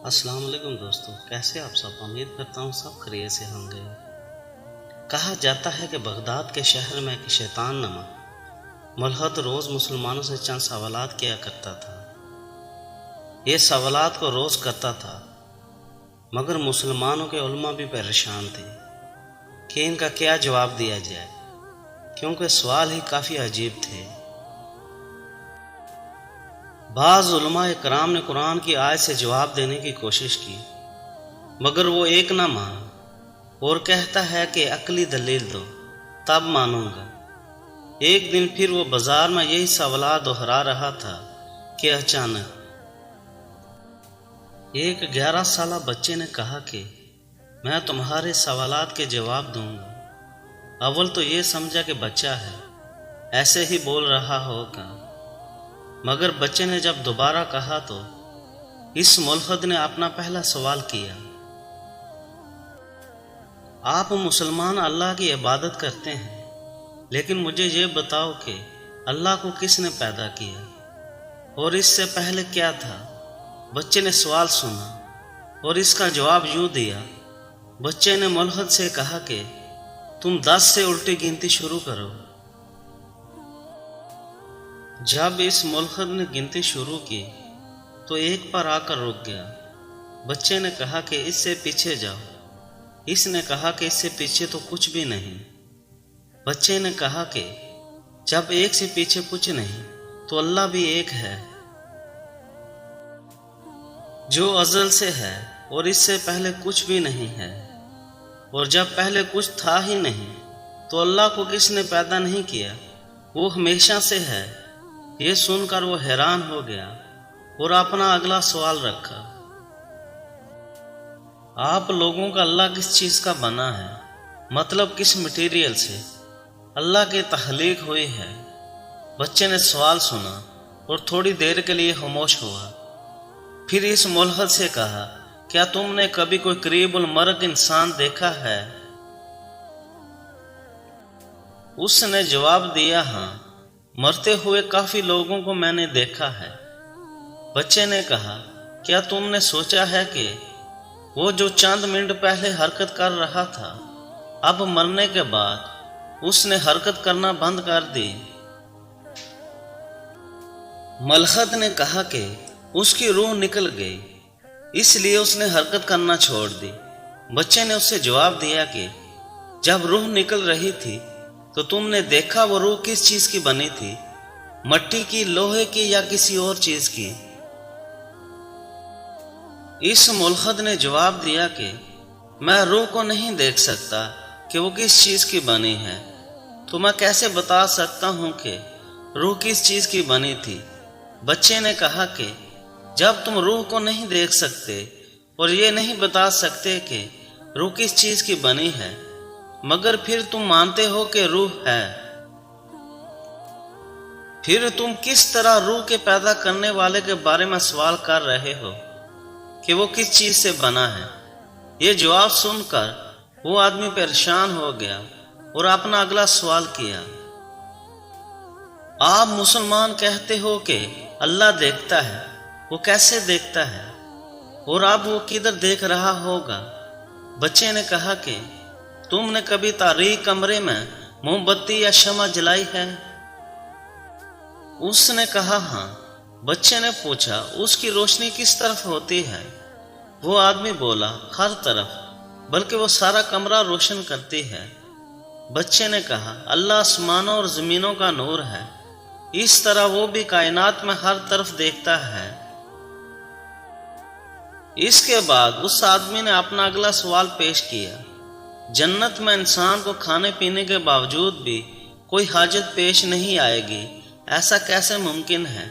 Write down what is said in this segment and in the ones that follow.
السلام علیکم دوستو، کیسے آپ سب؟ امید کرتا ہوں سب خیریت سے ہوں گے۔ کہا جاتا ہے کہ بغداد کے شہر میں ایک شیطان نما ملحد روز مسلمانوں سے چند سوالات کیا کرتا تھا۔ یہ سوالات کو روز کرتا تھا، مگر مسلمانوں کے علماء بھی پریشان تھے کہ ان کا کیا جواب دیا جائے، کیونکہ سوال ہی کافی عجیب تھے۔ بعض علماء کرام نے قرآن کی آیت سے جواب دینے کی کوشش کی، مگر وہ ایک نہ مانا اور کہتا ہے کہ عقلی دلیل دو تب مانوں گا۔ ایک دن پھر وہ بازار میں یہی سوالات دہرا رہا تھا کہ اچانک ایک 11 سالہ بچے نے کہا کہ میں تمہارے سوالات کے جواب دوں گا۔ اول تو یہ سمجھا کہ بچہ ہے، ایسے ہی بول رہا ہوگا، مگر بچے نے جب دوبارہ کہا تو اس ملحد نے اپنا پہلا سوال کیا، آپ مسلمان اللہ کی عبادت کرتے ہیں، لیکن مجھے یہ بتاؤ کہ اللہ کو کس نے پیدا کیا اور اس سے پہلے کیا تھا؟ بچے نے سوال سنا اور اس کا جواب یوں دیا۔ بچے نے ملحد سے کہا کہ تم 10 سے الٹی گنتی شروع کرو۔ جب اس ملحد نے گنتی شروع کی تو ایک پر آ کر رک گیا۔ بچے نے کہا کہ اس سے پیچھے جاؤ۔ اس نے کہا کہ اس سے پیچھے تو کچھ بھی نہیں۔ بچے نے کہا کہ جب ایک سے پیچھے کچھ نہیں تو اللہ بھی ایک ہے جو ازل سے ہے اور اس سے پہلے کچھ بھی نہیں ہے، اور جب پہلے کچھ تھا ہی نہیں تو اللہ کو کس نے پیدا نہیں کیا؟ وہ ہمیشہ سے ہے۔ یہ سن کر وہ حیران ہو گیا اور اپنا اگلا سوال رکھا، آپ لوگوں کا اللہ کس چیز کا بنا ہے؟ مطلب کس مٹیریل سے اللہ کی تخلیق ہوئی ہے؟ بچے نے سوال سنا اور تھوڑی دیر کے لیے خاموش ہوا، پھر اس ملحد سے کہا، کیا تم نے کبھی کوئی قریب المرگ انسان دیکھا ہے؟ اس نے جواب دیا، ہاں، مرتے ہوئے کافی لوگوں کو میں نے دیکھا ہے۔ بچے نے کہا، کیا تم نے سوچا ہے کہ وہ جو چند منٹ پہلے حرکت کر رہا تھا اب مرنے کے بعد اس نے حرکت کرنا بند کر دی؟ ملحد نے کہا کہ اس کی روح نکل گئی، اس لیے اس نے حرکت کرنا چھوڑ دی۔ بچے نے اس سے جواب دیا کہ جب روح نکل رہی تھی تو تم نے دیکھا وہ روح کس چیز کی بنی تھی؟ مٹی کی، لوہے کی یا کسی اور چیز کی؟ اس ملحد نے جواب دیا کہ میں روح کو نہیں دیکھ سکتا کہ وہ کس چیز کی بنی ہے، تو میں کیسے بتا سکتا ہوں کہ روح کس چیز کی بنی تھی؟ بچے نے کہا کہ جب تم روح کو نہیں دیکھ سکتے اور یہ نہیں بتا سکتے کہ روح کس چیز کی بنی ہے، مگر پھر تم مانتے ہو کہ روح ہے، پھر تم کس طرح روح کے پیدا کرنے والے کے بارے میں سوال کر رہے ہو کہ وہ کس چیز سے بنا ہے؟ یہ جواب سن کر وہ آدمی پریشان ہو گیا اور اپنا اگلا سوال کیا، آپ مسلمان کہتے ہو کہ اللہ دیکھتا ہے، وہ کیسے دیکھتا ہے اور اب وہ کدھر دیکھ رہا ہوگا؟ بچے نے کہا کہ تم نے کبھی تاریک کمرے میں موم بتی یا شمع جلائی ہے؟ اس نے کہا، ہاں۔ بچے نے پوچھا، اس کی روشنی کس طرف ہوتی ہے؟ وہ آدمی بولا، ہر طرف، بلکہ وہ سارا کمرہ روشن کرتی ہے۔ بچے نے کہا، اللہ آسمانوں اور زمینوں کا نور ہے، اس طرح وہ بھی کائنات میں ہر طرف دیکھتا ہے۔ اس کے بعد اس آدمی نے اپنا اگلا سوال پیش کیا، جنت میں انسان کو کھانے پینے کے باوجود بھی کوئی حاجت پیش نہیں آئے گی، ایسا کیسے ممکن ہے؟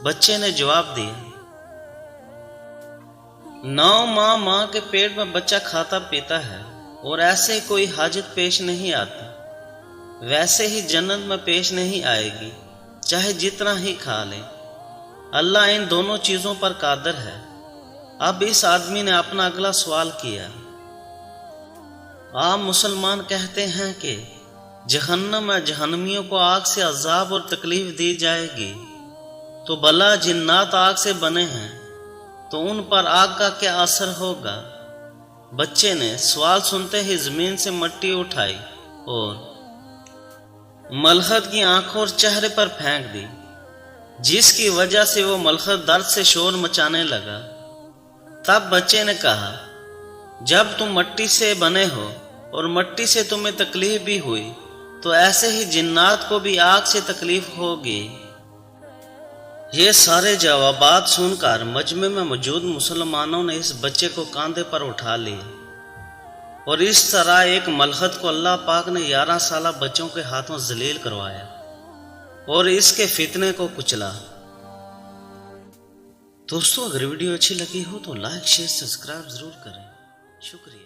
بچے نے جواب دیا، 9 ماہ کے پیٹ میں بچہ کھاتا پیتا ہے اور ایسے کوئی حاجت پیش نہیں آتی، ویسے ہی جنت میں پیش نہیں آئے گی، چاہے جتنا ہی کھا لے۔ اللہ ان دونوں چیزوں پر قادر ہے۔ اب اس آدمی نے اپنا اگلا سوال کیا، آپ مسلمان کہتے ہیں کہ جہنم میں جہنمیوں کو آگ سے عذاب اور تکلیف دی جائے گی، تو بھلا جنات آگ سے بنے ہیں تو ان پر آگ کا کیا اثر ہوگا؟ بچے نے سوال سنتے ہی زمین سے مٹی اٹھائی اور ملحد کی آنکھوں اور چہرے پر پھینک دی، جس کی وجہ سے وہ ملحد درد سے شور مچانے لگا۔ تب بچے نے کہا، جب تم مٹی سے بنے ہو اور مٹی سے تمہیں تکلیف بھی ہوئی تو ایسے ہی جنات کو بھی آگ سے تکلیف ہوگی۔ یہ سارے جوابات سن کر مجمع میں موجود مسلمانوں نے اس بچے کو کاندھے پر اٹھا لیا اور اس طرح ایک ملحد کو اللہ پاک نے 11 سالہ بچوں کے ہاتھوں ذلیل کروایا اور اس کے فتنے کو کچلا۔ دوستو، اگر ویڈیو اچھی لگی ہو تو لائک، شیئر، سبسکرائب ضرور کریں۔ شکریہ۔